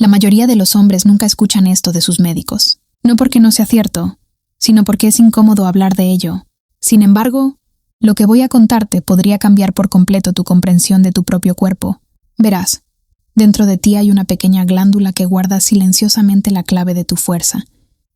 La mayoría de los hombres nunca escuchan esto de sus médicos. No porque no sea cierto, sino porque es incómodo hablar de ello. Sin embargo, lo que voy a contarte podría cambiar por completo tu comprensión de tu propio cuerpo. Verás, dentro de ti hay una pequeña glándula que guarda silenciosamente la clave de tu fuerza,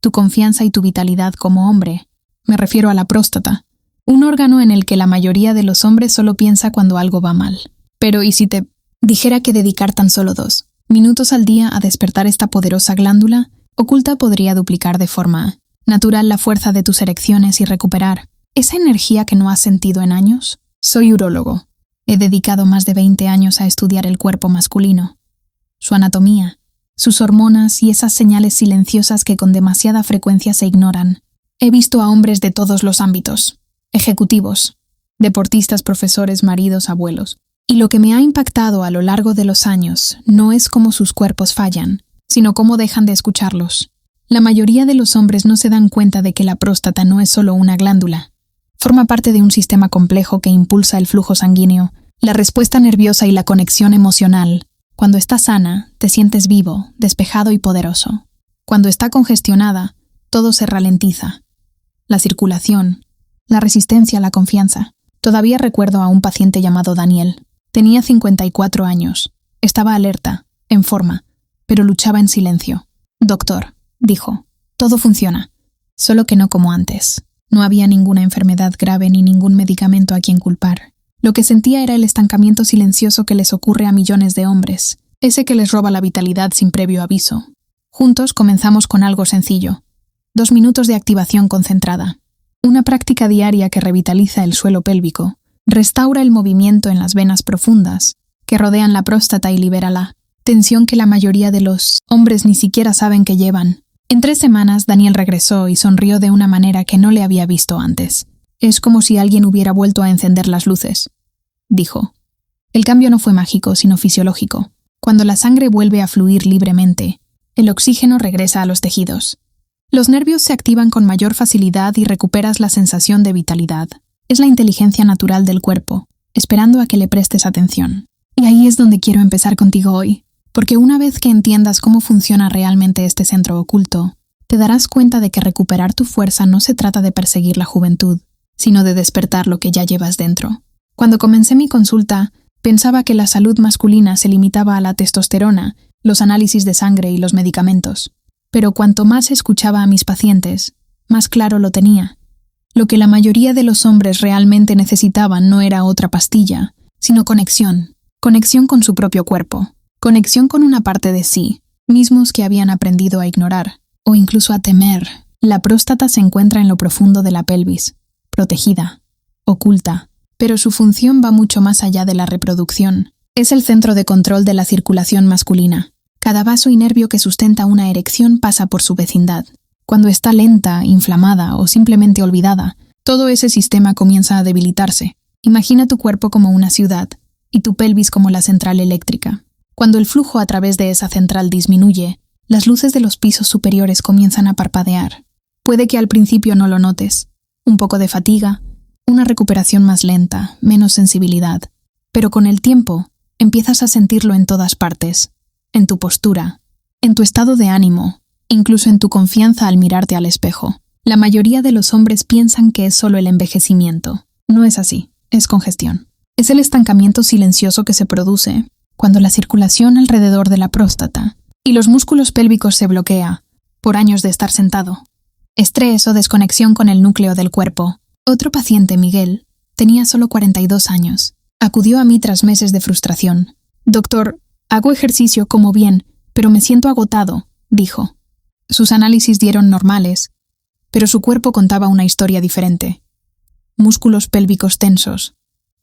tu confianza y tu vitalidad como hombre. Me refiero a la próstata, un órgano en el que la mayoría de los hombres solo piensa cuando algo va mal. Pero ¿y si te dijera que dedicar tan solo 2 minutos al día a despertar esta poderosa glándula oculta podría duplicar de forma natural la fuerza de tus erecciones y recuperar esa energía que no has sentido en años? Soy urólogo. He dedicado más de 20 años a estudiar el cuerpo masculino, su anatomía, sus hormonas y esas señales silenciosas que con demasiada frecuencia se ignoran. He visto a hombres de todos los ámbitos, ejecutivos, deportistas, profesores, maridos, abuelos. Y lo que me ha impactado a lo largo de los años no es cómo sus cuerpos fallan, sino cómo dejan de escucharlos. La mayoría de los hombres no se dan cuenta de que la próstata no es solo una glándula. Forma parte de un sistema complejo que impulsa el flujo sanguíneo, la respuesta nerviosa y la conexión emocional. Cuando está sana, te sientes vivo, despejado y poderoso. Cuando está congestionada, todo se ralentiza. La circulación, la resistencia, la confianza. Todavía recuerdo a un paciente llamado Daniel. Tenía 54 años. Estaba alerta, en forma, pero luchaba en silencio. «Doctor», dijo, «todo funciona, solo que no como antes». No había ninguna enfermedad grave ni ningún medicamento a quien culpar. Lo que sentía era el estancamiento silencioso que les ocurre a millones de hombres, ese que les roba la vitalidad sin previo aviso. Juntos comenzamos con algo sencillo. 2 minutos de activación concentrada. Una práctica diaria que revitaliza el suelo pélvico, restaura el movimiento en las venas profundas, que rodean la próstata y libera la tensión que la mayoría de los hombres ni siquiera saben que llevan. En 3 semanas, Daniel regresó y sonrió de una manera que no le había visto antes. «Es como si alguien hubiera vuelto a encender las luces», dijo. El cambio no fue mágico, sino fisiológico. Cuando la sangre vuelve a fluir libremente, el oxígeno regresa a los tejidos. Los nervios se activan con mayor facilidad y recuperas la sensación de vitalidad. Es la inteligencia natural del cuerpo, esperando a que le prestes atención. Y ahí es donde quiero empezar contigo hoy. Porque una vez que entiendas cómo funciona realmente este centro oculto, te darás cuenta de que recuperar tu fuerza no se trata de perseguir la juventud, sino de despertar lo que ya llevas dentro. Cuando comencé mi consulta, pensaba que la salud masculina se limitaba a la testosterona, los análisis de sangre y los medicamentos. Pero cuanto más escuchaba a mis pacientes, más claro lo tenía. Lo que la mayoría de los hombres realmente necesitaban no era otra pastilla, sino conexión. Conexión con su propio cuerpo. Conexión con una parte de sí, mismos que habían aprendido a ignorar, o incluso a temer. La próstata se encuentra en lo profundo de la pelvis, protegida, oculta, pero su función va mucho más allá de la reproducción. Es el centro de control de la circulación masculina. Cada vaso y nervio que sustenta una erección pasa por su vecindad. Cuando está lenta, inflamada o simplemente olvidada, todo ese sistema comienza a debilitarse. Imagina tu cuerpo como una ciudad y tu pelvis como la central eléctrica. Cuando el flujo a través de esa central disminuye, las luces de los pisos superiores comienzan a parpadear. Puede que al principio no lo notes. Un poco de fatiga, una recuperación más lenta, menos sensibilidad. Pero con el tiempo, empiezas a sentirlo en todas partes. En tu postura, en tu estado de ánimo, incluso en tu confianza al mirarte al espejo. La mayoría de los hombres piensan que es solo el envejecimiento. No es así, es congestión. Es el estancamiento silencioso que se produce cuando la circulación alrededor de la próstata y los músculos pélvicos se bloquea por años de estar sentado. Estrés o desconexión con el núcleo del cuerpo. Otro paciente, Miguel, tenía solo 42 años. Acudió a mí tras meses de frustración. «Doctor, hago ejercicio, como bien, pero me siento agotado», dijo. Sus análisis dieron normales, pero su cuerpo contaba una historia diferente. Músculos pélvicos tensos,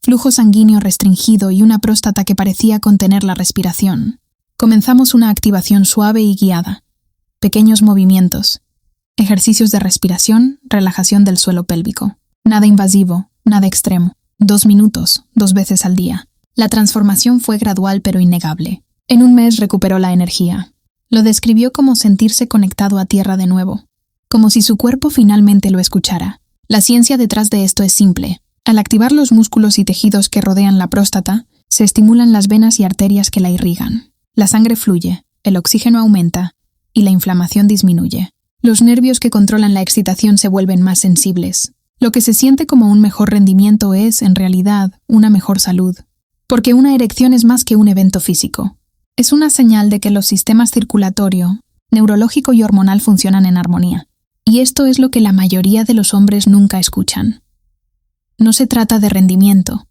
flujo sanguíneo restringido y una próstata que parecía contener la respiración. Comenzamos una activación suave y guiada. Pequeños movimientos. Ejercicios de respiración, relajación del suelo pélvico. Nada invasivo, nada extremo. 2 minutos, 2 veces al día. La transformación fue gradual pero innegable. En un mes recuperó la energía. Lo describió como sentirse conectado a tierra de nuevo. Como si su cuerpo finalmente lo escuchara. La ciencia detrás de esto es simple. Al activar los músculos y tejidos que rodean la próstata, se estimulan las venas y arterias que la irrigan. La sangre fluye, el oxígeno aumenta y la inflamación disminuye. Los nervios que controlan la excitación se vuelven más sensibles. Lo que se siente como un mejor rendimiento es, en realidad, una mejor salud. Porque una erección es más que un evento físico. Es una señal de que los sistemas circulatorio, neurológico y hormonal funcionan en armonía. Y esto es lo que la mayoría de los hombres nunca escuchan. No se trata de rendimiento,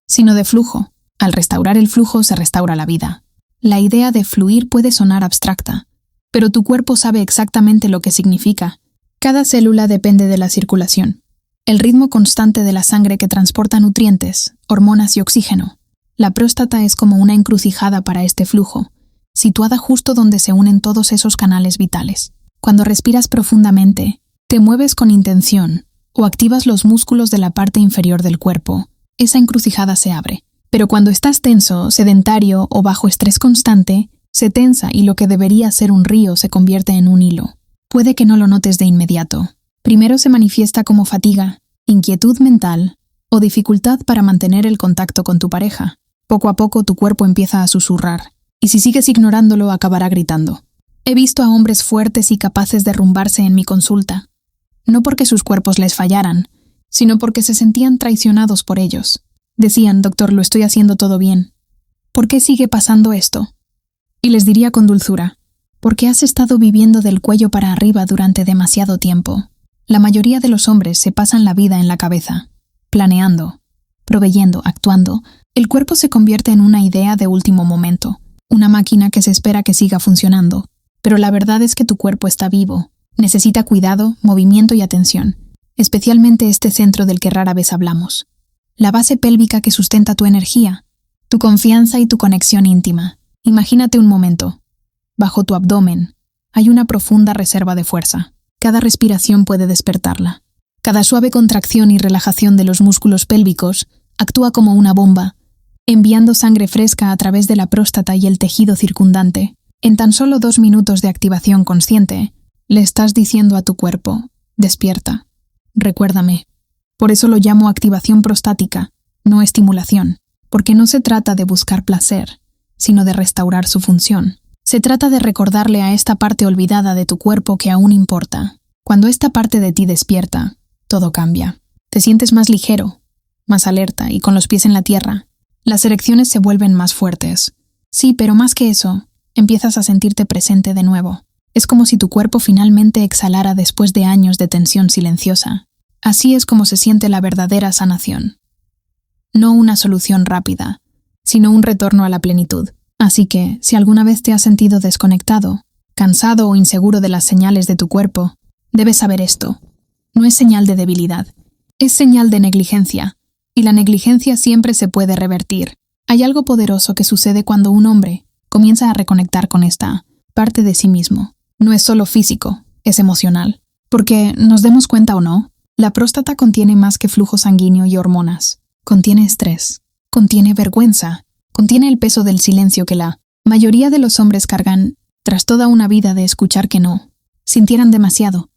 sino de flujo. Al restaurar el flujo se restaura la vida. La idea de fluir puede sonar abstracta, pero tu cuerpo sabe exactamente lo que significa. Cada célula depende de la circulación, el ritmo constante de la sangre que transporta nutrientes, hormonas y oxígeno. La próstata es como una encrucijada para este flujo, situada justo donde se unen todos esos canales vitales. Cuando respiras profundamente, te mueves con intención o activas los músculos de la parte inferior del cuerpo, esa encrucijada se abre. Pero cuando estás tenso, sedentario o bajo estrés constante, se tensa y lo que debería ser un río se convierte en un hilo. Puede que no lo notes de inmediato. Primero se manifiesta como fatiga, inquietud mental o dificultad para mantener el contacto con tu pareja. Poco a poco tu cuerpo empieza a susurrar, y si sigues ignorándolo acabará gritando. He visto a hombres fuertes y capaces de derrumbarse en mi consulta, no porque sus cuerpos les fallaran, sino porque se sentían traicionados por ellos. Decían, doctor, lo estoy haciendo todo bien. ¿Por qué sigue pasando esto? Y les diría con dulzura, porque has estado viviendo del cuello para arriba durante demasiado tiempo. La mayoría de los hombres se pasan la vida en la cabeza, planeando, proveyendo, actuando. El cuerpo se convierte en una idea de último momento, una máquina que se espera que siga funcionando. Pero la verdad es que tu cuerpo está vivo, necesita cuidado, movimiento y atención, especialmente este centro del que rara vez hablamos. La base pélvica que sustenta tu energía, tu confianza y tu conexión íntima. Imagínate un momento. Bajo tu abdomen hay una profunda reserva de fuerza. Cada respiración puede despertarla. Cada suave contracción y relajación de los músculos pélvicos actúa como una bomba, enviando sangre fresca a través de la próstata y el tejido circundante. En tan solo 2 minutos de activación consciente, le estás diciendo a tu cuerpo, despierta, recuérdame. Por eso lo llamo activación prostática, no estimulación, porque no se trata de buscar placer, sino de restaurar su función. Se trata de recordarle a esta parte olvidada de tu cuerpo que aún importa. Cuando esta parte de ti despierta, todo cambia. Te sientes más ligero, más alerta y con los pies en la tierra. Las erecciones se vuelven más fuertes. Sí, pero más que eso, empiezas a sentirte presente de nuevo. Es como si tu cuerpo finalmente exhalara después de años de tensión silenciosa. Así es como se siente la verdadera sanación. No una solución rápida, sino un retorno a la plenitud. Así que, si alguna vez te has sentido desconectado, cansado o inseguro de las señales de tu cuerpo, debes saber esto. No es señal de debilidad, es señal de negligencia, y la negligencia siempre se puede revertir. Hay algo poderoso que sucede cuando un hombre comienza a reconectar con esta parte de sí mismo. No es solo físico, es emocional. Porque, nos demos cuenta o no, la próstata contiene más que flujo sanguíneo y hormonas. Contiene estrés, contiene vergüenza, contiene el peso del silencio que la mayoría de los hombres cargan tras toda una vida de escuchar que no, sintieran demasiado,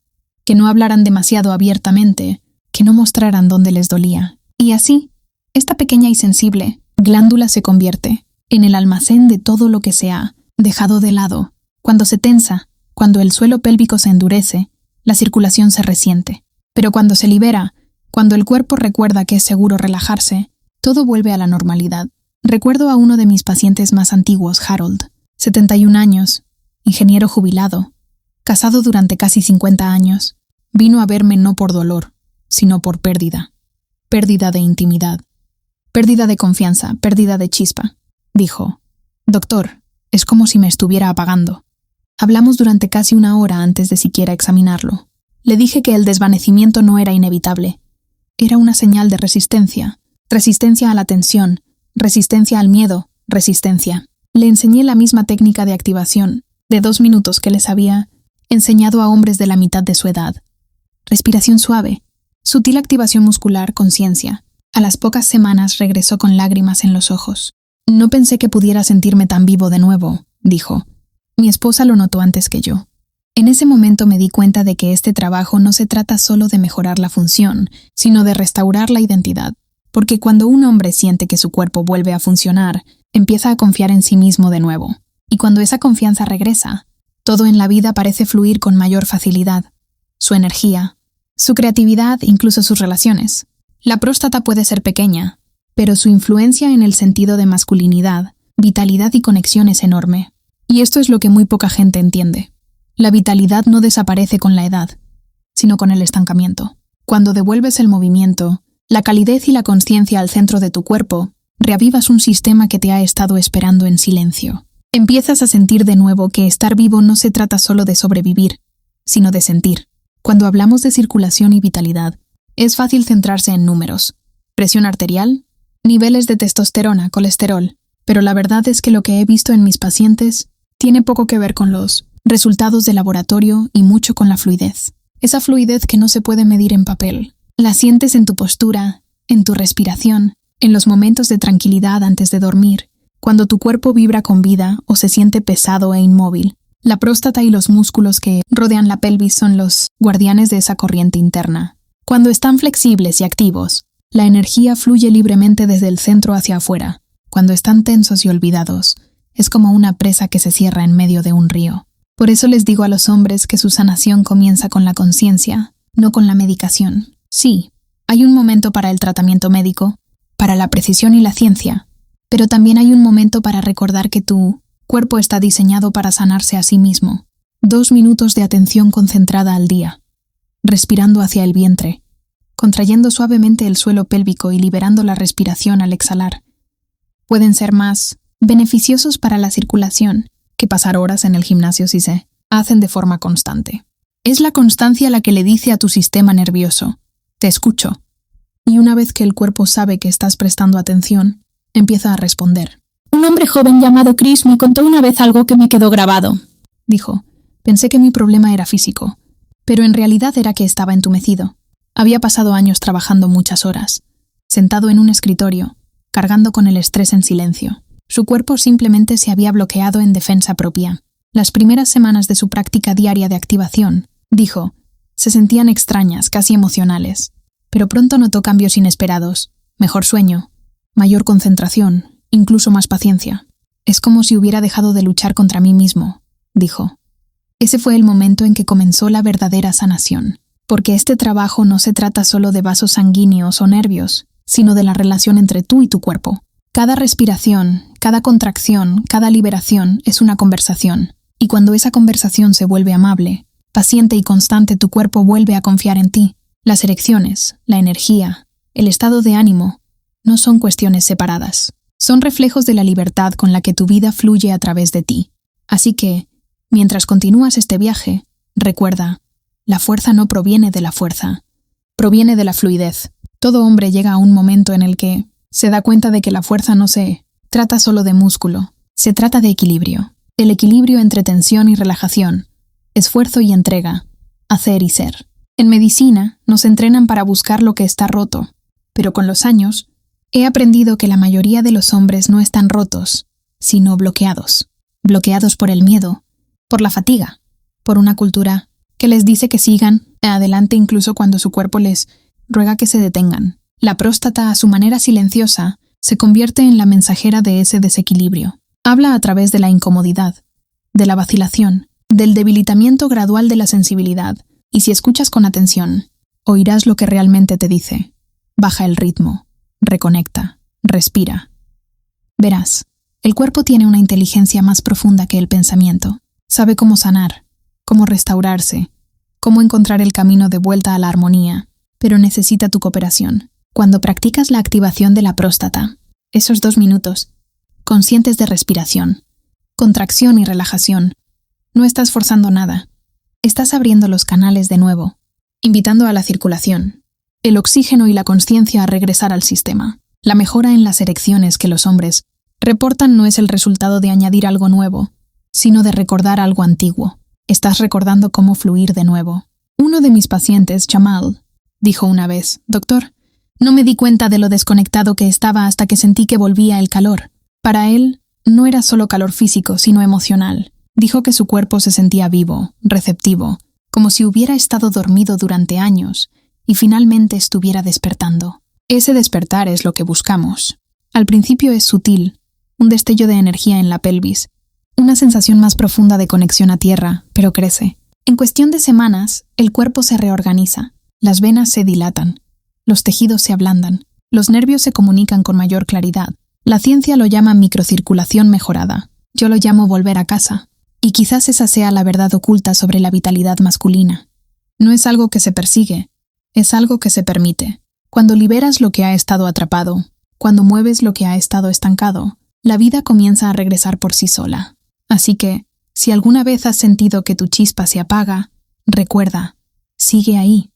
que no hablaran demasiado abiertamente, que no mostraran dónde les dolía. Y así, esta pequeña y sensible glándula se convierte en el almacén de todo lo que se ha dejado de lado. Cuando se tensa, cuando el suelo pélvico se endurece, la circulación se resiente. Pero cuando se libera, cuando el cuerpo recuerda que es seguro relajarse, todo vuelve a la normalidad. Recuerdo a uno de mis pacientes más antiguos, Harold, 71 años, ingeniero jubilado, casado durante casi 50 años. Vino a verme no por dolor, sino por pérdida. Pérdida de intimidad. Pérdida de confianza, pérdida de chispa. Dijo, doctor, es como si me estuviera apagando. Hablamos durante casi 1 hora antes de siquiera examinarlo. Le dije que el desvanecimiento no era inevitable. Era una señal de resistencia. Resistencia a la tensión, resistencia al miedo, resistencia. Le enseñé la misma técnica de activación, de 2 minutos que les había enseñado a hombres de la mitad de su edad. Respiración suave, sutil activación muscular, conciencia. A las pocas semanas regresó con lágrimas en los ojos. No pensé que pudiera sentirme tan vivo de nuevo, dijo. Mi esposa lo notó antes que yo. En ese momento me di cuenta de que este trabajo no se trata solo de mejorar la función, sino de restaurar la identidad. Porque cuando un hombre siente que su cuerpo vuelve a funcionar, empieza a confiar en sí mismo de nuevo. Y cuando esa confianza regresa, todo en la vida parece fluir con mayor facilidad. Su energía, su creatividad, incluso sus relaciones. La próstata puede ser pequeña, pero su influencia en el sentido de masculinidad, vitalidad y conexión es enorme. Y esto es lo que muy poca gente entiende. La vitalidad no desaparece con la edad, sino con el estancamiento. Cuando devuelves el movimiento, la calidez y la consciencia al centro de tu cuerpo, reavivas un sistema que te ha estado esperando en silencio. Empiezas a sentir de nuevo que estar vivo no se trata solo de sobrevivir, sino de sentir. Cuando hablamos de circulación y vitalidad, es fácil centrarse en números, presión arterial, niveles de testosterona, colesterol, pero la verdad es que lo que he visto en mis pacientes tiene poco que ver con los resultados de laboratorio y mucho con la fluidez. Esa fluidez que no se puede medir en papel. La sientes en tu postura, en tu respiración, en los momentos de tranquilidad antes de dormir, cuando tu cuerpo vibra con vida o se siente pesado e inmóvil. La próstata y los músculos que rodean la pelvis son los guardianes de esa corriente interna. Cuando están flexibles y activos, la energía fluye libremente desde el centro hacia afuera. Cuando están tensos y olvidados, es como una presa que se cierra en medio de un río. Por eso les digo a los hombres que su sanación comienza con la conciencia, no con la medicación. Sí, hay un momento para el tratamiento médico, para la precisión y la ciencia, pero también hay un momento para recordar que tu cuerpo está diseñado para sanarse a sí mismo. 2 minutos de atención concentrada al día, respirando hacia el vientre, contrayendo suavemente el suelo pélvico y liberando la respiración al exhalar. Pueden ser más beneficiosos para la circulación que pasar horas en el gimnasio si se hacen de forma constante. Es la constancia la que le dice a tu sistema nervioso: te escucho. Y una vez que el cuerpo sabe que estás prestando atención, empieza a responder. Un hombre joven llamado Chris me contó una vez algo que me quedó grabado. Dijo, pensé que mi problema era físico, pero en realidad era que estaba entumecido. Había pasado años trabajando muchas horas, sentado en un escritorio, cargando con el estrés en silencio. Su cuerpo simplemente se había bloqueado en defensa propia. Las primeras semanas de su práctica diaria de activación, dijo, se sentían extrañas, casi emocionales. Pero pronto notó cambios inesperados, mejor sueño, mayor concentración, incluso más paciencia. Es como si hubiera dejado de luchar contra mí mismo, dijo. Ese fue el momento en que comenzó la verdadera sanación, porque este trabajo no se trata solo de vasos sanguíneos o nervios, sino de la relación entre tú y tu cuerpo. Cada respiración, cada contracción, cada liberación es una conversación, y cuando esa conversación se vuelve amable, paciente y constante, tu cuerpo vuelve a confiar en ti. Las erecciones, la energía, el estado de ánimo, no son cuestiones separadas. Son reflejos de la libertad con la que tu vida fluye a través de ti. Así que, mientras continúas este viaje, recuerda, la fuerza no proviene de la fuerza, proviene de la fluidez. Todo hombre llega a un momento en el que se da cuenta de que la fuerza no se trata solo de músculo, se trata de equilibrio. El equilibrio entre tensión y relajación, esfuerzo y entrega, hacer y ser. En medicina nos entrenan para buscar lo que está roto, pero con los años he aprendido que la mayoría de los hombres no están rotos, sino bloqueados. Bloqueados por el miedo, por la fatiga, por una cultura que les dice que sigan adelante incluso cuando su cuerpo les ruega que se detengan. La próstata, a su manera silenciosa, se convierte en la mensajera de ese desequilibrio. Habla a través de la incomodidad, de la vacilación, del debilitamiento gradual de la sensibilidad, y si escuchas con atención, oirás lo que realmente te dice. Baja el ritmo, reconecta, respira. Verás, el cuerpo tiene una inteligencia más profunda que el pensamiento. Sabe cómo sanar, cómo restaurarse, cómo encontrar el camino de vuelta a la armonía, pero necesita tu cooperación. Cuando practicas la activación de la próstata, esos 2 minutos, conscientes de respiración, contracción y relajación, no estás forzando nada. Estás abriendo los canales de nuevo, invitando a la circulación, el oxígeno y la consciencia a regresar al sistema. La mejora en las erecciones que los hombres reportan no es el resultado de añadir algo nuevo, sino de recordar algo antiguo. Estás recordando cómo fluir de nuevo. Uno de mis pacientes, Jamal, dijo una vez, «Doctor, no me di cuenta de lo desconectado que estaba hasta que sentí que volvía el calor». Para él, no era solo calor físico, sino emocional. Dijo que su cuerpo se sentía vivo, receptivo, como si hubiera estado dormido durante años y finalmente estuviera despertando. Ese despertar es lo que buscamos. Al principio es sutil, un destello de energía en la pelvis, una sensación más profunda de conexión a tierra, pero crece. En cuestión de semanas, el cuerpo se reorganiza, las venas se dilatan, los tejidos se ablandan, los nervios se comunican con mayor claridad. La ciencia lo llama microcirculación mejorada. Yo lo llamo volver a casa. Y quizás esa sea la verdad oculta sobre la vitalidad masculina. No es algo que se persigue, es algo que se permite. Cuando liberas lo que ha estado atrapado, cuando mueves lo que ha estado estancado, la vida comienza a regresar por sí sola. Así que, si alguna vez has sentido que tu chispa se apaga, recuerda, sigue ahí.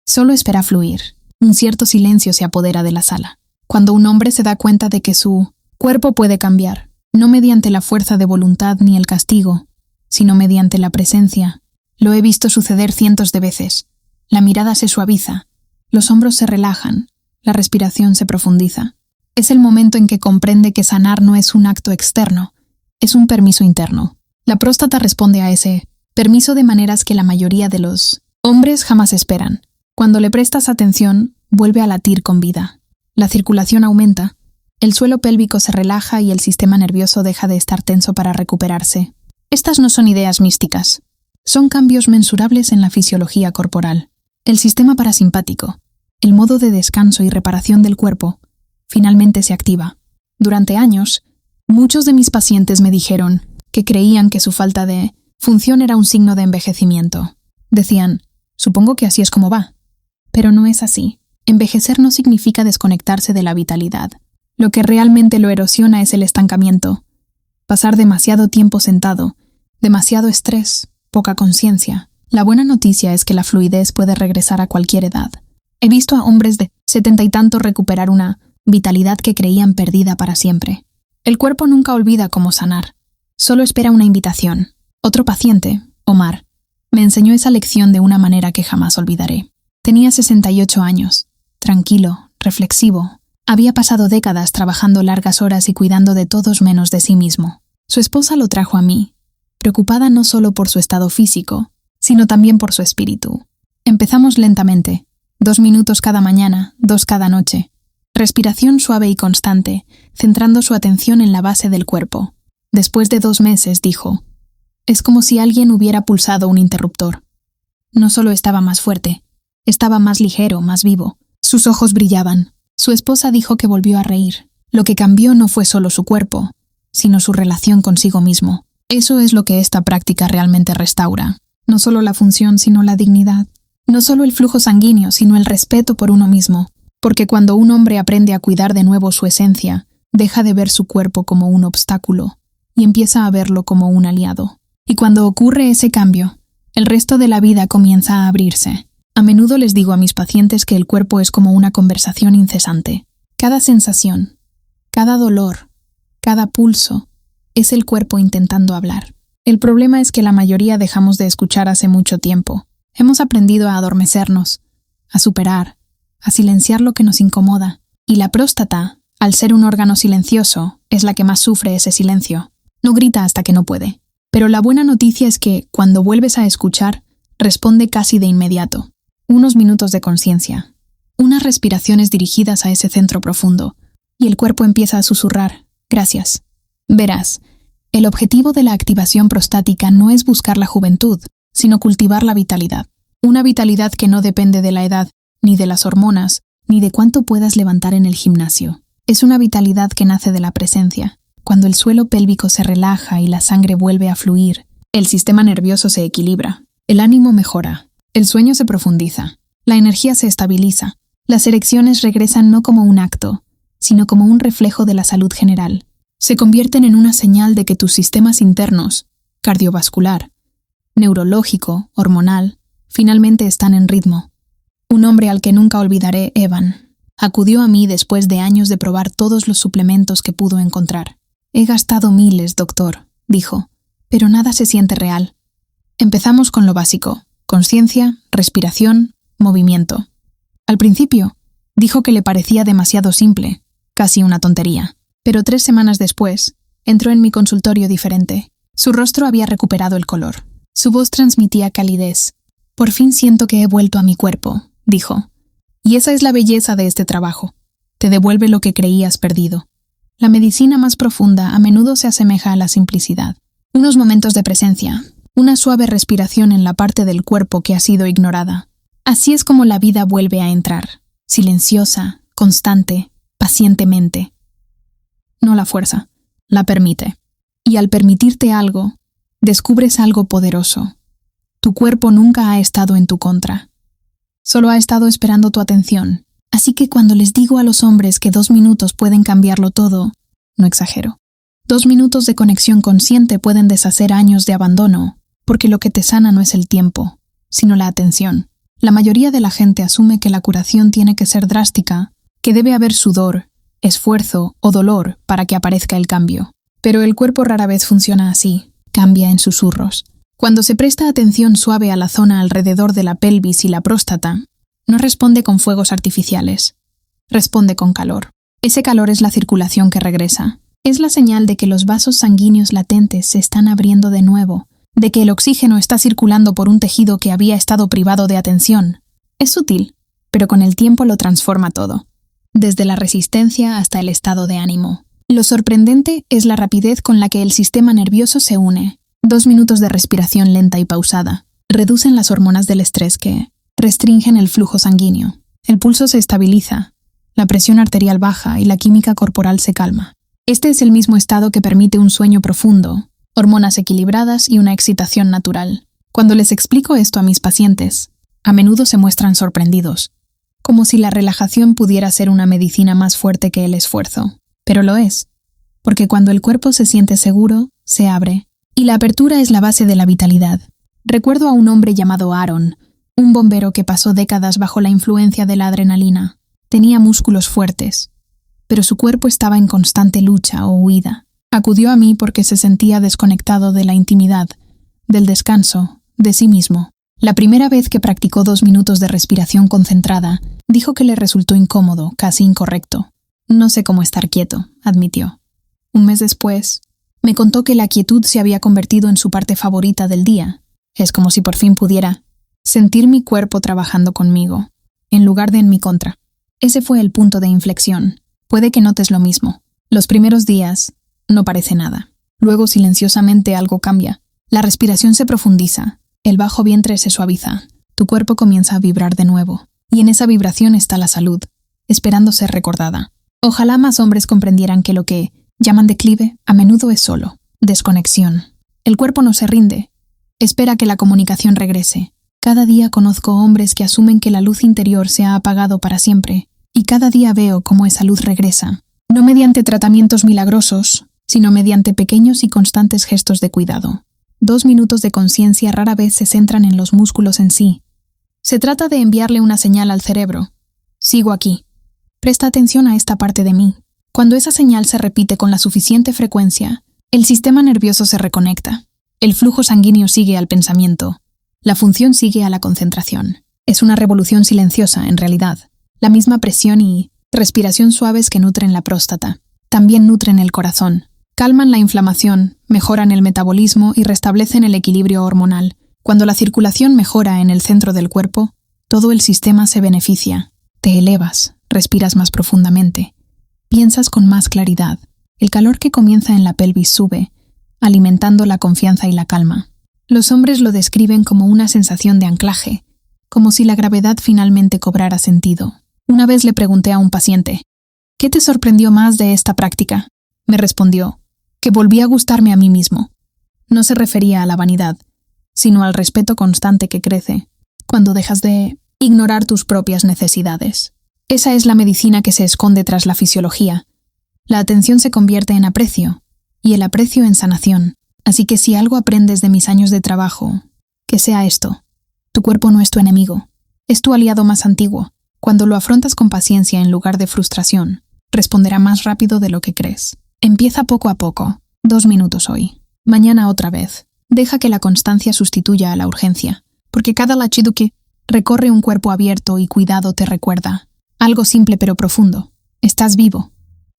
Solo espera fluir. Un cierto silencio se apodera de la sala. Cuando un hombre se da cuenta de que su cuerpo puede cambiar, no mediante la fuerza de voluntad ni el castigo, sino mediante la presencia. Lo he visto suceder cientos de veces. La mirada se suaviza, los hombros se relajan, la respiración se profundiza. Es el momento en que comprende que sanar no es un acto externo, es un permiso interno. La próstata responde a ese permiso de maneras que la mayoría de los hombres jamás esperan. Cuando le prestas atención, vuelve a latir con vida. La circulación aumenta, el suelo pélvico se relaja y el sistema nervioso deja de estar tenso para recuperarse. Estas no son ideas místicas. Son cambios mensurables en la fisiología corporal. El sistema parasimpático, el modo de descanso y reparación del cuerpo, finalmente se activa. Durante años, muchos de mis pacientes me dijeron que creían que su falta de función era un signo de envejecimiento. Decían, supongo que así es como va. Pero no es así. Envejecer no significa desconectarse de la vitalidad. Lo que realmente lo erosiona es el estancamiento. Pasar demasiado tiempo sentado, demasiado estrés, poca conciencia. La buena noticia es que la fluidez puede regresar a cualquier edad. He visto a hombres de 70 y tantos recuperar una vitalidad que creían perdida para siempre. El cuerpo nunca olvida cómo sanar. Solo espera una invitación. Otro paciente, Omar, me enseñó esa lección de una manera que jamás olvidaré. Tenía 68 años, tranquilo, reflexivo. Había pasado décadas trabajando largas horas y cuidando de todos menos de sí mismo. Su esposa lo trajo a mí, preocupada no solo por su estado físico, sino también por su espíritu. Empezamos lentamente, 2 minutos cada mañana, 2 cada noche. Respiración suave y constante, centrando su atención en la base del cuerpo. Después de 2 meses, dijo, es como si alguien hubiera pulsado un interruptor. No solo estaba más fuerte, estaba más ligero, más vivo. Sus ojos brillaban. Su esposa dijo que volvió a reír. Lo que cambió no fue solo su cuerpo, sino su relación consigo mismo. Eso es lo que esta práctica realmente restaura. No solo la función, sino la dignidad. No solo el flujo sanguíneo, sino el respeto por uno mismo. Porque cuando un hombre aprende a cuidar de nuevo su esencia, deja de ver su cuerpo como un obstáculo y empieza a verlo como un aliado. Y cuando ocurre ese cambio, el resto de la vida comienza a abrirse. A menudo les digo a mis pacientes que el cuerpo es como una conversación incesante. Cada sensación, cada dolor, cada pulso, es el cuerpo intentando hablar. El problema es que la mayoría dejamos de escuchar hace mucho tiempo. Hemos aprendido a adormecernos, a superar, a silenciar lo que nos incomoda. Y la próstata, al ser un órgano silencioso, es la que más sufre ese silencio. No grita hasta que no puede. Pero la buena noticia es que, cuando vuelves a escuchar, responde casi de inmediato. Unos minutos de conciencia, unas respiraciones dirigidas a ese centro profundo, y el cuerpo empieza a susurrar, gracias. Verás, el objetivo de la activación prostática no es buscar la juventud, sino cultivar la vitalidad. Una vitalidad que no depende de la edad, ni de las hormonas, ni de cuánto puedas levantar en el gimnasio. Es una vitalidad que nace de la presencia. Cuando el suelo pélvico se relaja y la sangre vuelve a fluir, el sistema nervioso se equilibra, el ánimo mejora. El sueño se profundiza, la energía se estabiliza, las erecciones regresan no como un acto, sino como un reflejo de la salud general. Se convierten en una señal de que tus sistemas internos, cardiovascular, neurológico, hormonal, finalmente están en ritmo. Un hombre al que nunca olvidaré, Evan, acudió a mí después de años de probar todos los suplementos que pudo encontrar. He gastado miles, doctor, dijo, pero nada se siente real. Empezamos con lo básico. Conciencia, respiración, movimiento. Al principio, dijo que le parecía demasiado simple, casi una tontería. Pero 3 semanas después, entró en mi consultorio diferente. Su rostro había recuperado el color. Su voz transmitía calidez. Por fin siento que he vuelto a mi cuerpo, dijo. Y esa es la belleza de este trabajo. Te devuelve lo que creías perdido. La medicina más profunda a menudo se asemeja a la simplicidad. Unos momentos de presencia, una suave respiración en la parte del cuerpo que ha sido ignorada. Así es como la vida vuelve a entrar, silenciosa, constante, pacientemente. No la fuerza, la permite. Y al permitirte algo, descubres algo poderoso. Tu cuerpo nunca ha estado en tu contra. Solo ha estado esperando tu atención. Así que cuando les digo a los hombres que 2 minutos pueden cambiarlo todo, no exagero. 2 minutos de conexión consciente pueden deshacer años de abandono, porque lo que te sana no es el tiempo, sino la atención. La mayoría de la gente asume que la curación tiene que ser drástica, que debe haber sudor, esfuerzo o dolor para que aparezca el cambio. Pero el cuerpo rara vez funciona así, cambia en susurros. Cuando se presta atención suave a la zona alrededor de la pelvis y la próstata, no responde con fuegos artificiales, responde con calor. Ese calor es la circulación que regresa. Es la señal de que los vasos sanguíneos latentes se están abriendo de nuevo, de que el oxígeno está circulando por un tejido que había estado privado de atención. Es sutil, pero con el tiempo lo transforma todo, desde la resistencia hasta el estado de ánimo. Lo sorprendente es la rapidez con la que el sistema nervioso se une. 2 minutos de respiración lenta y pausada reducen las hormonas del estrés que restringen el flujo sanguíneo. El pulso se estabiliza, la presión arterial baja y la química corporal se calma. Este es el mismo estado que permite un sueño profundo, hormonas equilibradas y una excitación natural. Cuando les explico esto a mis pacientes, a menudo se muestran sorprendidos, como si la relajación pudiera ser una medicina más fuerte que el esfuerzo. Pero lo es, porque cuando el cuerpo se siente seguro, se abre, y la apertura es la base de la vitalidad. Recuerdo a un hombre llamado Aaron, un bombero que pasó décadas bajo la influencia de la adrenalina. Tenía músculos fuertes, pero su cuerpo estaba en constante lucha o huida. Acudió a mí porque se sentía desconectado de la intimidad, del descanso, de sí mismo. La primera vez que practicó 2 minutos de respiración concentrada, dijo que le resultó incómodo, casi incorrecto. No sé cómo estar quieto, admitió. Un mes después, me contó que la quietud se había convertido en su parte favorita del día. Es como si por fin pudiera sentir mi cuerpo trabajando conmigo, en lugar de en mi contra. Ese fue el punto de inflexión. Puede que notes lo mismo. Los primeros días no parece nada. Luego silenciosamente algo cambia. La respiración se profundiza, el bajo vientre se suaviza, tu cuerpo comienza a vibrar de nuevo. Y en esa vibración está la salud, esperando ser recordada. Ojalá más hombres comprendieran que lo que llaman declive a menudo es solo desconexión. El cuerpo no se rinde, espera que la comunicación regrese. Cada día conozco hombres que asumen que la luz interior se ha apagado para siempre, y cada día veo cómo esa luz regresa, no mediante tratamientos milagrosos, sino mediante pequeños y constantes gestos de cuidado. 2 minutos de conciencia rara vez se centran en los músculos en sí. Se trata de enviarle una señal al cerebro. Sigo aquí. Presta atención a esta parte de mí. Cuando esa señal se repite con la suficiente frecuencia, el sistema nervioso se reconecta. El flujo sanguíneo sigue al pensamiento. La función sigue a la concentración. Es una revolución silenciosa, en realidad. La misma presión y respiración suaves que nutren la próstata. También nutren el corazón. Calman la inflamación, mejoran el metabolismo y restablecen el equilibrio hormonal. Cuando la circulación mejora en el centro del cuerpo, todo el sistema se beneficia. Te elevas, respiras más profundamente. Piensas con más claridad. El calor que comienza en la pelvis sube, alimentando la confianza y la calma. Los hombres lo describen como una sensación de anclaje, como si la gravedad finalmente cobrara sentido. Una vez le pregunté a un paciente, ¿qué te sorprendió más de esta práctica? Me respondió, que volví a gustarme a mí mismo. No se refería a la vanidad, sino al respeto constante que crece cuando dejas de ignorar tus propias necesidades. Esa es la medicina que se esconde tras la fisiología. La atención se convierte en aprecio, y el aprecio en sanación. Así que si algo aprendes de mis años de trabajo, que sea esto. Tu cuerpo no es tu enemigo, es tu aliado más antiguo. Cuando lo afrontas con paciencia en lugar de frustración, responderá más rápido de lo que crees. Empieza poco a poco, 2 minutos hoy, mañana otra vez. Deja que la constancia sustituya a la urgencia, porque cada latido que recorre un cuerpo abierto y cuidado te recuerda. Algo simple pero profundo. Estás vivo,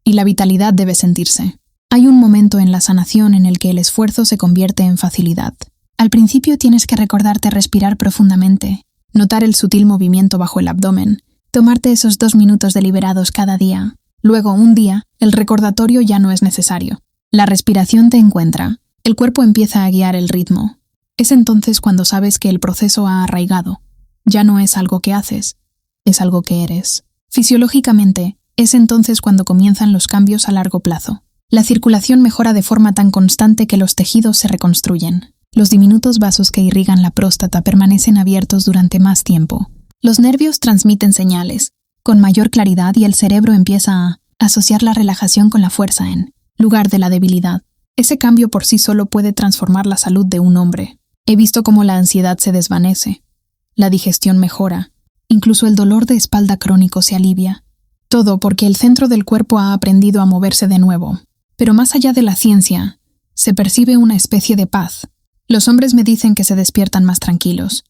y la vitalidad debe sentirse. Hay un momento en la sanación en el que el esfuerzo se convierte en facilidad. Al principio tienes que recordarte respirar profundamente, notar el sutil movimiento bajo el abdomen, tomarte esos 2 minutos deliberados cada día. Luego, un día, el recordatorio ya no es necesario. La respiración te encuentra. El cuerpo empieza a guiar el ritmo. Es entonces cuando sabes que el proceso ha arraigado. Ya no es algo que haces, es algo que eres. Fisiológicamente, es entonces cuando comienzan los cambios a largo plazo. La circulación mejora de forma tan constante que los tejidos se reconstruyen. Los diminutos vasos que irrigan la próstata permanecen abiertos durante más tiempo. Los nervios transmiten señales con mayor claridad y el cerebro empieza a asociar la relajación con la fuerza en lugar de la debilidad. Ese cambio por sí solo puede transformar la salud de un hombre. He visto cómo la ansiedad se desvanece, la digestión mejora, incluso el dolor de espalda crónico se alivia. Todo porque el centro del cuerpo ha aprendido a moverse de nuevo. Pero más allá de la ciencia, se percibe una especie de paz. Los hombres me dicen que se despiertan más tranquilos,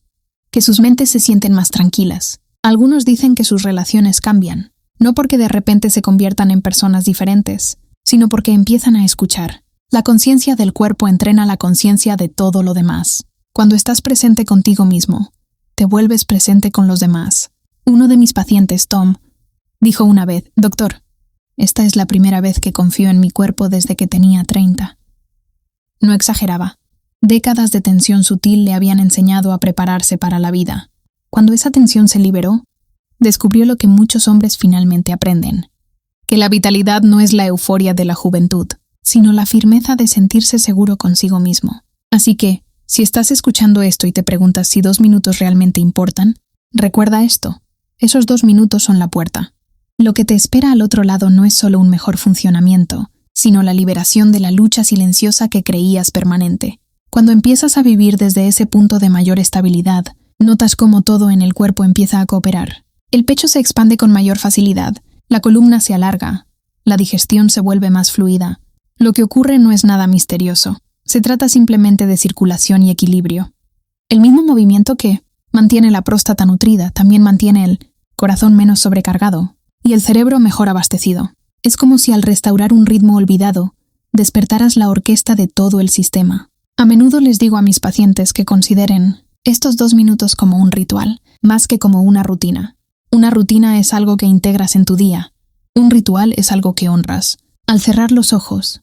que sus mentes se sienten más tranquilas. Algunos dicen que sus relaciones cambian, no porque de repente se conviertan en personas diferentes, sino porque empiezan a escuchar. La conciencia del cuerpo entrena la conciencia de todo lo demás. Cuando estás presente contigo mismo, te vuelves presente con los demás. Uno de mis pacientes, Tom, dijo una vez: «Doctor, esta es la primera vez que confío en mi cuerpo desde que tenía 30». No exageraba. Décadas de tensión sutil le habían enseñado a prepararse para la vida. Cuando esa tensión se liberó, descubrió lo que muchos hombres finalmente aprenden: que la vitalidad no es la euforia de la juventud, sino la firmeza de sentirse seguro consigo mismo. Así que, si estás escuchando esto y te preguntas si 2 minutos realmente importan, recuerda esto: esos 2 minutos son la puerta. Lo que te espera al otro lado no es solo un mejor funcionamiento, sino la liberación de la lucha silenciosa que creías permanente. Cuando empiezas a vivir desde ese punto de mayor estabilidad, notas cómo todo en el cuerpo empieza a cooperar. El pecho se expande con mayor facilidad, la columna se alarga, la digestión se vuelve más fluida. Lo que ocurre no es nada misterioso. Se trata simplemente de circulación y equilibrio. El mismo movimiento que mantiene la próstata nutrida también mantiene el corazón menos sobrecargado y el cerebro mejor abastecido. Es como si al restaurar un ritmo olvidado, despertaras la orquesta de todo el sistema. A menudo les digo a mis pacientes que consideren estos 2 minutos como un ritual, más que como una rutina. Una rutina es algo que integras en tu día. Un ritual es algo que honras. Al cerrar los ojos,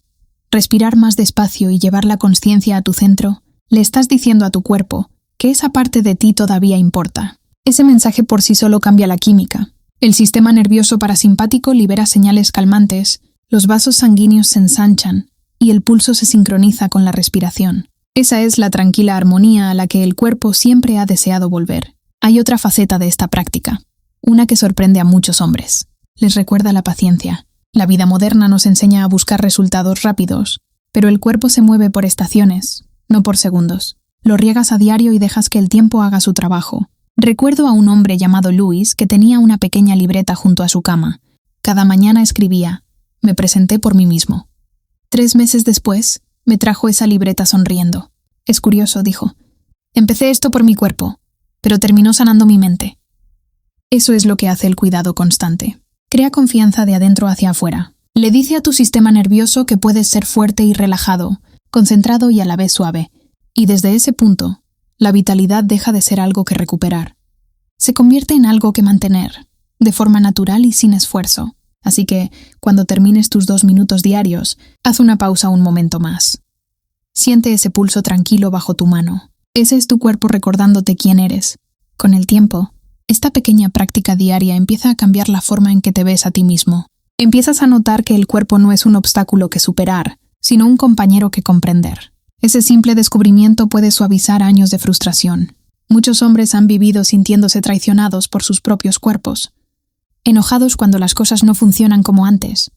respirar más despacio y llevar la consciencia a tu centro, le estás diciendo a tu cuerpo que esa parte de ti todavía importa. Ese mensaje por sí solo cambia la química. El sistema nervioso parasimpático libera señales calmantes, los vasos sanguíneos se ensanchan y el pulso se sincroniza con la respiración. Esa es la tranquila armonía a la que el cuerpo siempre ha deseado volver. Hay otra faceta de esta práctica, una que sorprende a muchos hombres. Les recuerda la paciencia. La vida moderna nos enseña a buscar resultados rápidos, pero el cuerpo se mueve por estaciones, no por segundos. Lo riegas a diario y dejas que el tiempo haga su trabajo. Recuerdo a un hombre llamado Luis que tenía una pequeña libreta junto a su cama. Cada mañana escribía: «Me presenté por mí mismo». 3 meses después, me trajo esa libreta sonriendo. «Es curioso», dijo. «Empecé esto por mi cuerpo, pero terminó sanando mi mente». Eso es lo que hace el cuidado constante. Crea confianza de adentro hacia afuera. Le dice a tu sistema nervioso que puedes ser fuerte y relajado, concentrado y a la vez suave. Y desde ese punto, la vitalidad deja de ser algo que recuperar. Se convierte en algo que mantener, de forma natural y sin esfuerzo. Así que, cuando termines tus 2 minutos diarios, haz una pausa un momento más. Siente ese pulso tranquilo bajo tu mano. Ese es tu cuerpo recordándote quién eres. Con el tiempo, esta pequeña práctica diaria empieza a cambiar la forma en que te ves a ti mismo. Empiezas a notar que el cuerpo no es un obstáculo que superar, sino un compañero que comprender. Ese simple descubrimiento puede suavizar años de frustración. Muchos hombres han vivido sintiéndose traicionados por sus propios cuerpos, enojados cuando las cosas no funcionan como antes,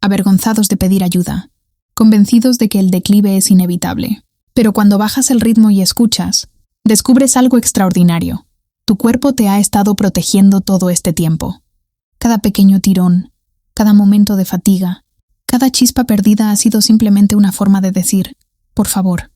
avergonzados de pedir ayuda, convencidos de que el declive es inevitable. Pero cuando bajas el ritmo y escuchas, descubres algo extraordinario. Tu cuerpo te ha estado protegiendo todo este tiempo. Cada pequeño tirón, cada momento de fatiga, cada chispa perdida ha sido simplemente una forma de decir: «Por favor,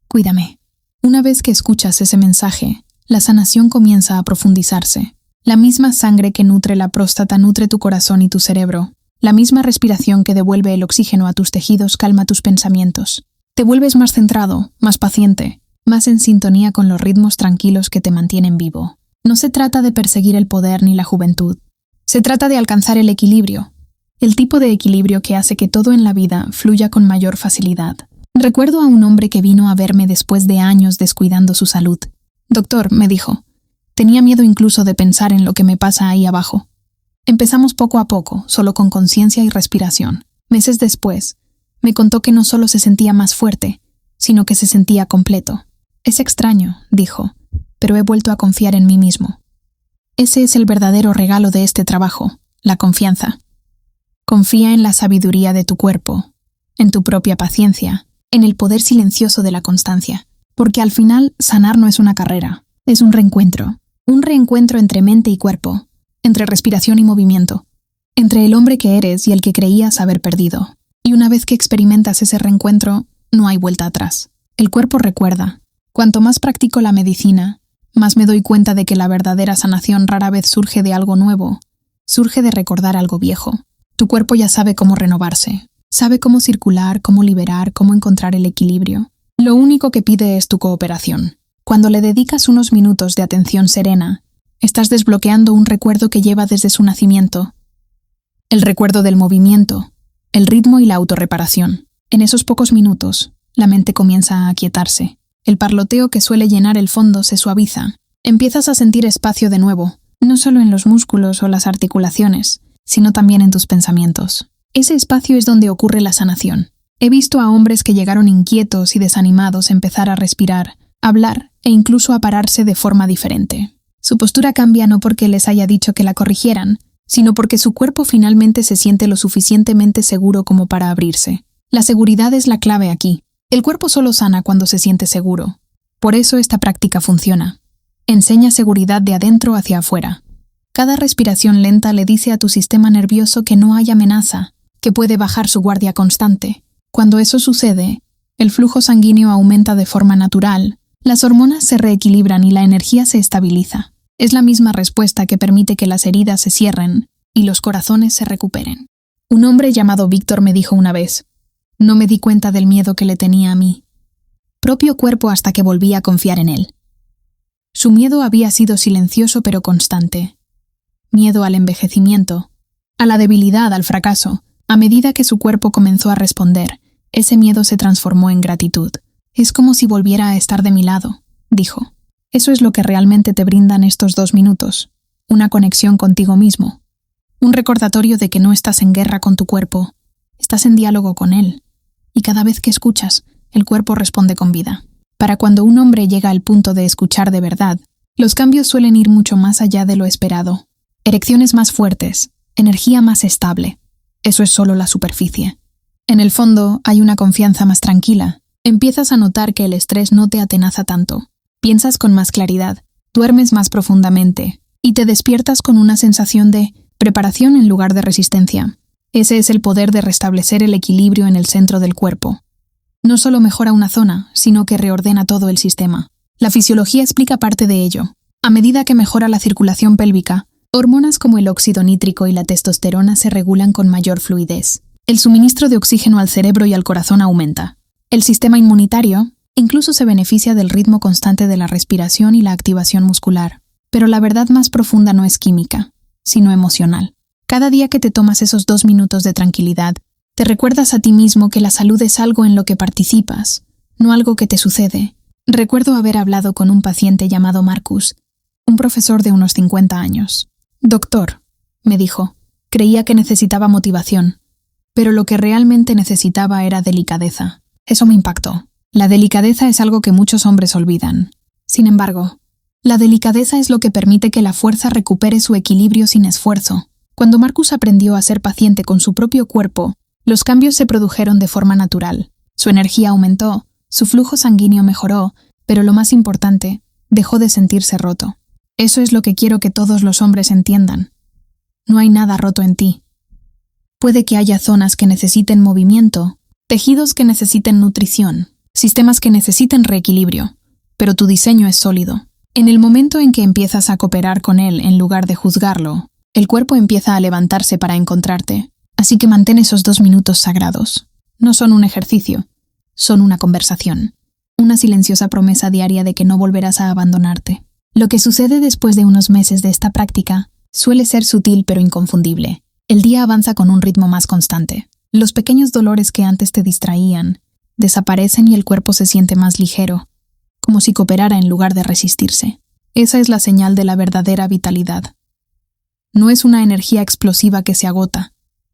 cuídame». Una vez que escuchas ese mensaje, la sanación comienza a profundizarse. La misma sangre que nutre la próstata nutre tu corazón y tu cerebro. La misma respiración que devuelve el oxígeno a tus tejidos calma tus pensamientos. Te vuelves más centrado, más paciente, más en sintonía con los ritmos tranquilos que te mantienen vivo. No se trata de perseguir el poder ni la juventud. Se trata de alcanzar el equilibrio. El tipo de equilibrio que hace que todo en la vida fluya con mayor facilidad. Recuerdo a un hombre que vino a verme después de años descuidando su salud. «Doctor», me dijo, «tenía miedo incluso de pensar en lo que me pasa ahí abajo». Empezamos poco a poco, solo con conciencia y respiración. Meses después, me contó que no solo se sentía más fuerte, sino que se sentía completo. «Es extraño», dijo, «pero he vuelto a confiar en mí mismo». Ese es el verdadero regalo de este trabajo, la confianza. Confía en la sabiduría de tu cuerpo, en tu propia paciencia, en el poder silencioso de la constancia. Porque al final, sanar no es una carrera, es un reencuentro entre mente y cuerpo, entre respiración y movimiento, entre el hombre que eres y el que creías haber perdido. Y una vez que experimentas ese reencuentro, no hay vuelta atrás. El cuerpo recuerda. Cuanto más practico la medicina, más me doy cuenta de que la verdadera sanación rara vez surge de algo nuevo, surge de recordar algo viejo. Tu cuerpo ya sabe cómo renovarse, sabe cómo circular, cómo liberar, cómo encontrar el equilibrio. Lo único que pide es tu cooperación. Cuando le dedicas unos minutos de atención serena, estás desbloqueando un recuerdo que lleva desde su nacimiento. El recuerdo del movimiento, el ritmo y la autorreparación. En esos pocos minutos, la mente comienza a aquietarse. El parloteo que suele llenar el fondo se suaviza. Empiezas a sentir espacio de nuevo, no solo en los músculos o las articulaciones, sino también en tus pensamientos. Ese espacio es donde ocurre la sanación. He visto a hombres que llegaron inquietos y desanimados empezar a respirar, hablar e incluso a pararse de forma diferente. Su postura cambia no porque les haya dicho que la corrigieran, sino porque su cuerpo finalmente se siente lo suficientemente seguro como para abrirse. La seguridad es la clave aquí. El cuerpo solo sana cuando se siente seguro. Por eso esta práctica funciona. Enseña seguridad de adentro hacia afuera. Cada respiración lenta le dice a tu sistema nervioso que no hay amenaza, que puede bajar su guardia constante. Cuando eso sucede, el flujo sanguíneo aumenta de forma natural, las hormonas se reequilibran y la energía se estabiliza. Es la misma respuesta que permite que las heridas se cierren y los corazones se recuperen. Un hombre llamado Víctor me dijo una vez: «No me di cuenta del miedo que le tenía a mi propio cuerpo hasta que volví a confiar en él». Su miedo había sido silencioso pero constante. Miedo al envejecimiento, a la debilidad, al fracaso. A medida que su cuerpo comenzó a responder, ese miedo se transformó en gratitud. «Es como si volviera a estar de mi lado», dijo. Eso es lo que realmente te brindan estos 2 minutos. Una conexión contigo mismo. Un recordatorio de que no estás en guerra con tu cuerpo. Estás en diálogo con él. Y cada vez que escuchas, el cuerpo responde con vida. Para cuando un hombre llega al punto de escuchar de verdad, los cambios suelen ir mucho más allá de lo esperado. Erecciones más fuertes, energía más estable. Eso es solo la superficie. En el fondo hay una confianza más tranquila. Empiezas a notar que el estrés no te atenaza tanto. Piensas con más claridad, duermes más profundamente y te despiertas con una sensación de preparación en lugar de resistencia. Ese es el poder de restablecer el equilibrio en el centro del cuerpo. No solo mejora una zona, sino que reordena todo el sistema. La fisiología explica parte de ello. A medida que mejora la circulación pélvica, hormonas como el óxido nítrico y la testosterona se regulan con mayor fluidez. El suministro de oxígeno al cerebro y al corazón aumenta. El sistema inmunitario incluso se beneficia del ritmo constante de la respiración y la activación muscular. Pero la verdad más profunda no es química, sino emocional. Cada día que te tomas esos 2 minutos de tranquilidad, te recuerdas a ti mismo que la salud es algo en lo que participas, no algo que te sucede. Recuerdo haber hablado con un paciente llamado Marcus, un profesor de unos 50 años. «Doctor», me dijo, «creía que necesitaba motivación, pero lo que realmente necesitaba era delicadeza». Eso me impactó. La delicadeza es algo que muchos hombres olvidan. Sin embargo, la delicadeza es lo que permite que la fuerza recupere su equilibrio sin esfuerzo. Cuando Marcus aprendió a ser paciente con su propio cuerpo, los cambios se produjeron de forma natural. Su energía aumentó, su flujo sanguíneo mejoró, pero lo más importante, dejó de sentirse roto. Eso es lo que quiero que todos los hombres entiendan. No hay nada roto en ti. Puede que haya zonas que necesiten movimiento, tejidos que necesiten nutrición, sistemas que necesiten reequilibrio, pero tu diseño es sólido. En el momento en que empiezas a cooperar con él en lugar de juzgarlo, el cuerpo empieza a levantarse para encontrarte. Así que mantén esos 2 minutos sagrados. No son un ejercicio, son una conversación. Una silenciosa promesa diaria de que no volverás a abandonarte. Lo que sucede después de unos meses de esta práctica suele ser sutil pero inconfundible. El día avanza con un ritmo más constante. Los pequeños dolores que antes te distraían desaparecen y el cuerpo se siente más ligero, como si cooperara en lugar de resistirse. Esa es la señal de la verdadera vitalidad. No es una energía explosiva que se agota,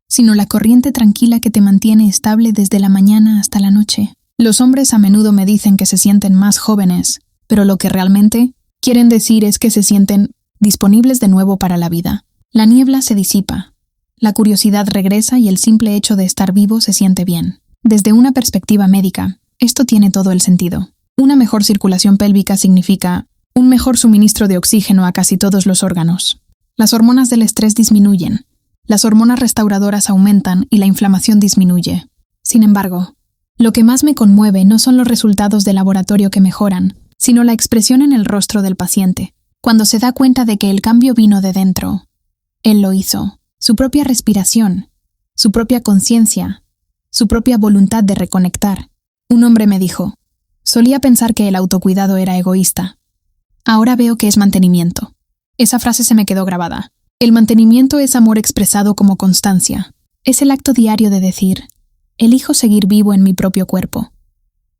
sino la corriente tranquila que te mantiene estable desde la mañana hasta la noche. Los hombres a menudo me dicen que se sienten más jóvenes, pero lo que realmente quieren decir es que se sienten disponibles de nuevo para la vida. La niebla se disipa, la curiosidad regresa y el simple hecho de estar vivo se siente bien. Desde una perspectiva médica, esto tiene todo el sentido. Una mejor circulación pélvica significa un mejor suministro de oxígeno a casi todos los órganos. Las hormonas del estrés disminuyen, las hormonas restauradoras aumentan y la inflamación disminuye. Sin embargo, lo que más me conmueve no son los resultados de laboratorio que mejoran, sino la expresión en el rostro del paciente, cuando se da cuenta de que el cambio vino de dentro. Él lo hizo. Su propia respiración, su propia conciencia, su propia voluntad de reconectar. Un hombre me dijo, solía pensar que el autocuidado era egoísta. Ahora veo que es mantenimiento. Esa frase se me quedó grabada. El mantenimiento es amor expresado como constancia. Es el acto diario de decir, elijo seguir vivo en mi propio cuerpo.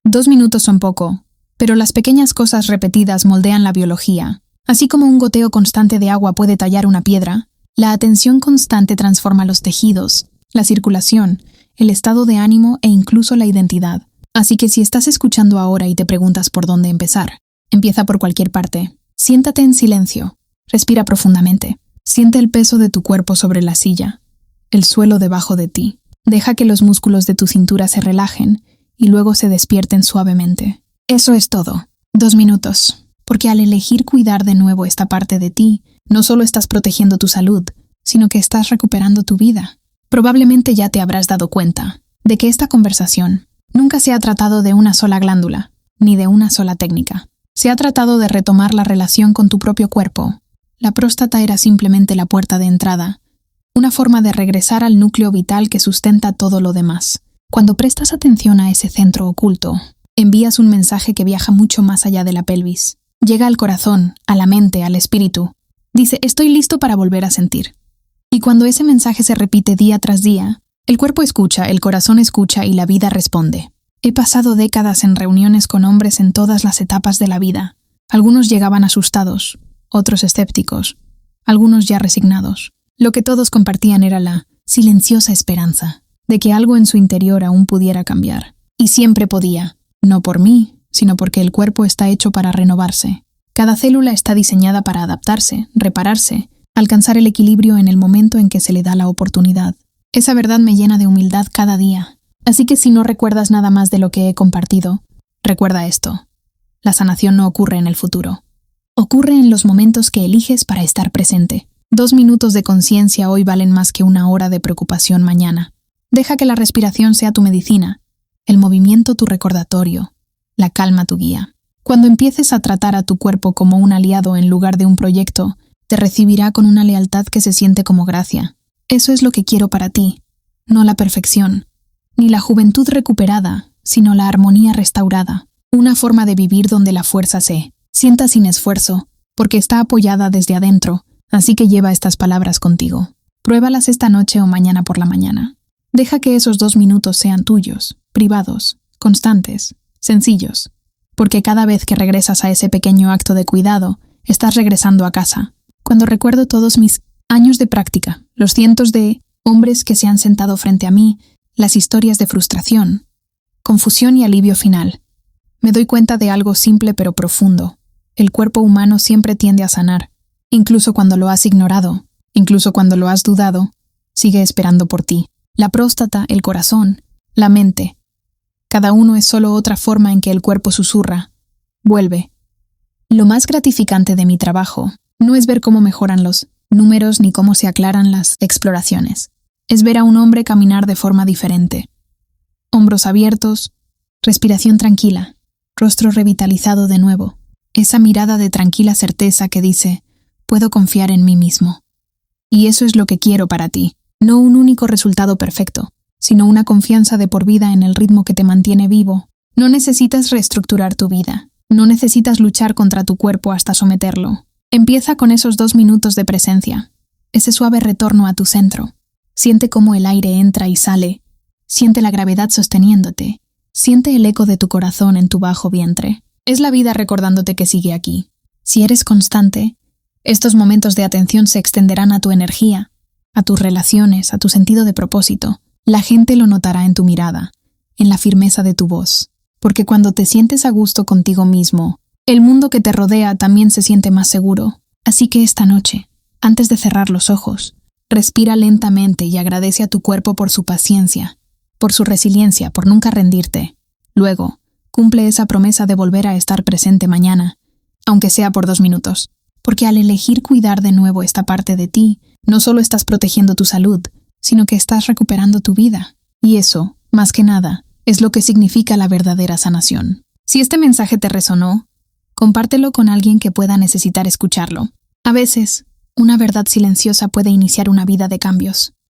2 minutos son poco, pero las pequeñas cosas repetidas moldean la biología. Así como un goteo constante de agua puede tallar una piedra, la atención constante transforma los tejidos, la circulación, el estado de ánimo e incluso la identidad. Así que si estás escuchando ahora y te preguntas por dónde empezar, empieza por cualquier parte. Siéntate en silencio. Respira profundamente. Siente el peso de tu cuerpo sobre la silla, el suelo debajo de ti. Deja que los músculos de tu cintura se relajen y luego se despierten suavemente. Eso es todo. 2 minutos. Porque al elegir cuidar de nuevo esta parte de ti, no solo estás protegiendo tu salud, sino que estás recuperando tu vida. Probablemente ya te habrás dado cuenta de que esta conversación nunca se ha tratado de una sola glándula, ni de una sola técnica. Se ha tratado de retomar la relación con tu propio cuerpo. La próstata era simplemente la puerta de entrada, una forma de regresar al núcleo vital que sustenta todo lo demás. Cuando prestas atención a ese centro oculto, envías un mensaje que viaja mucho más allá de la pelvis. Llega al corazón, a la mente, al espíritu. Dice, estoy listo para volver a sentir. Y cuando ese mensaje se repite día tras día, el cuerpo escucha, el corazón escucha y la vida responde. He pasado décadas en reuniones con hombres en todas las etapas de la vida. Algunos llegaban asustados, otros escépticos, algunos ya resignados. Lo que todos compartían era la silenciosa esperanza de que algo en su interior aún pudiera cambiar. Y siempre podía, no por mí, sino porque el cuerpo está hecho para renovarse. Cada célula está diseñada para adaptarse, repararse, alcanzar el equilibrio en el momento en que se le da la oportunidad. Esa verdad me llena de humildad cada día. Así que si no recuerdas nada más de lo que he compartido, recuerda esto. La sanación no ocurre en el futuro. Ocurre en los momentos que eliges para estar presente. 2 minutos de conciencia hoy valen más que 1 hora de preocupación mañana. Deja que la respiración sea tu medicina, el movimiento tu recordatorio, la calma tu guía. Cuando empieces a tratar a tu cuerpo como un aliado en lugar de un proyecto, te recibirá con una lealtad que se siente como gracia. Eso es lo que quiero para ti, no la perfección, ni la juventud recuperada, sino la armonía restaurada. Una forma de vivir donde la fuerza se sienta sin esfuerzo, porque está apoyada desde adentro, así que lleva estas palabras contigo. Pruébalas esta noche o mañana por la mañana. Deja que esos 2 minutos sean tuyos, privados, constantes, sencillos, porque cada vez que regresas a ese pequeño acto de cuidado, estás regresando a casa. Cuando recuerdo todos mis años de práctica, los cientos de hombres que se han sentado frente a mí, las historias de frustración, confusión y alivio final, me doy cuenta de algo simple pero profundo. El cuerpo humano siempre tiende a sanar, incluso cuando lo has ignorado, incluso cuando lo has dudado, sigue esperando por ti. La próstata, el corazón, la mente. Cada uno es solo otra forma en que el cuerpo susurra. Vuelve. Lo más gratificante de mi trabajo no es ver cómo mejoran los números ni cómo se aclaran las exploraciones. Es ver a un hombre caminar de forma diferente. Hombros abiertos, respiración tranquila, rostro revitalizado de nuevo. Esa mirada de tranquila certeza que dice, puedo confiar en mí mismo. Y eso es lo que quiero para ti. No un único resultado perfecto, sino una confianza de por vida en el ritmo que te mantiene vivo. No necesitas reestructurar tu vida. No necesitas luchar contra tu cuerpo hasta someterlo. Empieza con esos 2 minutos de presencia, ese suave retorno a tu centro. Siente cómo el aire entra y sale. Siente la gravedad sosteniéndote Siente el eco de tu corazón en tu bajo vientre. Es la vida recordándote que sigue aquí. Si eres constante, estos momentos de atención se extenderán a tu energía, a tus relaciones, a tu sentido de propósito. La gente lo notará en tu mirada, en la firmeza de tu voz. Porque cuando te sientes a gusto contigo mismo, el mundo que te rodea también se siente más seguro. Así que esta noche, antes de cerrar los ojos, respira lentamente y agradece a tu cuerpo por su paciencia, por su resiliencia, por nunca rendirte. Luego, cumple esa promesa de volver a estar presente mañana, aunque sea por 2 minutos. Porque al elegir cuidar de nuevo esta parte de ti, no solo estás protegiendo tu salud, sino que estás recuperando tu vida. Y eso, más que nada, es lo que significa la verdadera sanación. Si este mensaje te resonó, compártelo con alguien que pueda necesitar escucharlo. A veces, una verdad silenciosa puede iniciar una vida de cambios.